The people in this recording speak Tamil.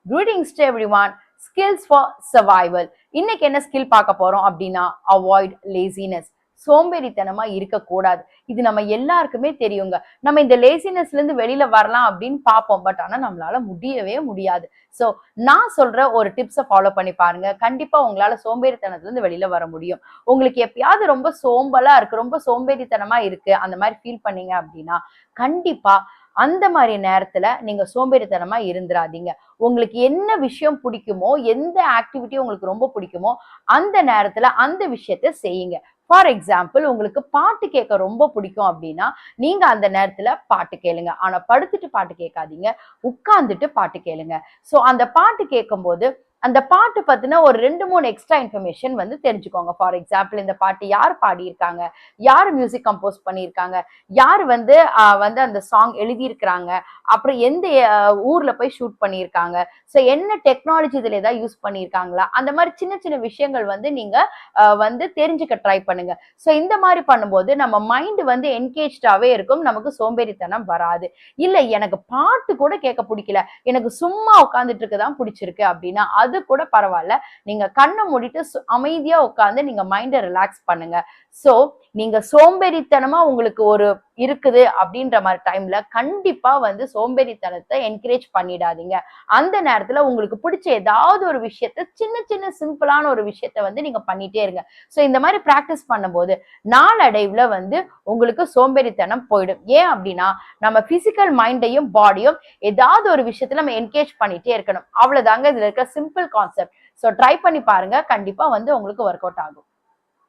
Greetings to everyone. Skills for survival. இன்னைக்கு என்ன ஸ்கில் பார்க்க போறோம் அப்படின்னா அவாய்ட் லேசினஸ். சோம்பேறித்தனமா இருக்கக்கூடாது. இது நம்ம எல்லாருக்குமே தெரியுங்க. நம்ம இந்த லேசினஸ்ல இருந்து வெளியில வரலாம் அப்படின்னு பார்ப்போம். பட் ஆனா நம்மளால முடியவே முடியாது. ஸோ நான் சொல்ற ஒரு டிப்ஸை ஃபாலோ பண்ணி பாருங்க. கண்டிப்பா உங்களால சோம்பேறித்தனத்துல இருந்து வெளியில வர முடியும். உங்களுக்கு எப்பயாவது ரொம்ப சோம்பலா இருக்கு, ரொம்ப சோம்பேறித்தனமா இருக்கு, அந்த மாதிரி ஃபீல் பண்ணீங்க அப்படின்னா கண்டிப்பா அந்த மாதிரி நேரத்துல நீங்க சோம்பேறித்தனமா இருந்துராதீங்க. உங்களுக்கு என்ன விஷயம் பிடிக்குமோ, எந்த ஆக்டிவிட்டி உங்களுக்கு ரொம்ப பிடிக்குமோ அந்த நேரத்துல அந்த விஷயத்த செய்யுங்க. ஃபார் எக்ஸாம்பிள், உங்களுக்கு பாட்டு கேட்க ரொம்ப பிடிக்கும் அப்படின்னா நீங்க அந்த நேரத்துல பாட்டு கேளுங்க. ஆனா படுத்துட்டு பாட்டு கேட்காதீங்க, உட்கார்ந்துட்டு பாட்டு கேளுங்க. ஸோ அந்த பாட்டு கேட்கும்போது அந்த பாட்டு பத்தின ஒரு 2-3 எக்ஸ்ட்ரா இன்ஃபர்மேஷன் வந்து தெரிஞ்சுக்கோங்க. ஃபார் எக்ஸாம்பிள், இந்த பாட்டு யார் பாடியிருக்காங்க, யார் மியூசிக் கம்போஸ் பண்ணியிருக்காங்க, யார் வந்து அந்த சாங் எழுதியிருக்கிறாங்க, அப்புறம் எந்த ஊர்ல போய் ஷூட் பண்ணியிருக்காங்க, ஸோ என்ன டெக்னாலஜி இதுல ஏதாவது யூஸ் பண்ணியிருக்காங்களா, அந்த மாதிரி சின்ன சின்ன விஷயங்கள் வந்து நீங்க தெரிஞ்சுக்க ட்ரை பண்ணுங்க. ஸோ இந்த மாதிரி பண்ணும்போது நம்ம மைண்ட் வந்து என்கேஜ்டாவே இருக்கும், நமக்கு சோம்பேறித்தனம் வராது. இல்ல எனக்கு பாட்டு கூட கேட்க பிடிக்கல, எனக்கு சும்மா உட்காந்துட்டு இருக்கதான் பிடிச்சிருக்கு அப்படின்னா அது கூட பரவாயில்ல. நீங்க கண்ணை மூடிட்டு அமைதியா உட்காந்து நீங்க மைண்டை ரிலாக்ஸ் பண்ணுங்க. சோ நீங்க சோம்பேறித்தனமா உங்களுக்கு ஒரு இருக்குது அப்படின்ற மாதிரி டைம்ல கண்டிப்பா வந்து சோம்பேறித்தனத்தை என்கரேஜ் பண்ணிடாதீங்க. அந்த நேரத்துல உங்களுக்கு பிடிச்ச ஏதாவது ஒரு விஷயத்த, சின்ன சின்ன சிம்பிளான ஒரு விஷயத்த வந்து நீங்க பண்ணிட்டே இருங்க. சோ இந்த மாதிரி பிராக்டிஸ் பண்ணும்போது நாளடைவுல வந்து உங்களுக்கு சோம்பேறித்தனம் போயிடும். ஏன் அப்படின்னா நம்ம பிசிக்கல் மைண்டையும் பாடியும் ஏதாவது ஒரு விஷயத்துல நம்ம என்கேஜ் பண்ணிட்டே இருக்கணும். அவ்வளவுதாங்க இதுல இருக்க சிம்பிள் கான்செப்ட். ஸோ ட்ரை பண்ணி பாருங்க, கண்டிப்பா வந்து உங்களுக்கு ஒர்க் அவுட் ஆகும்.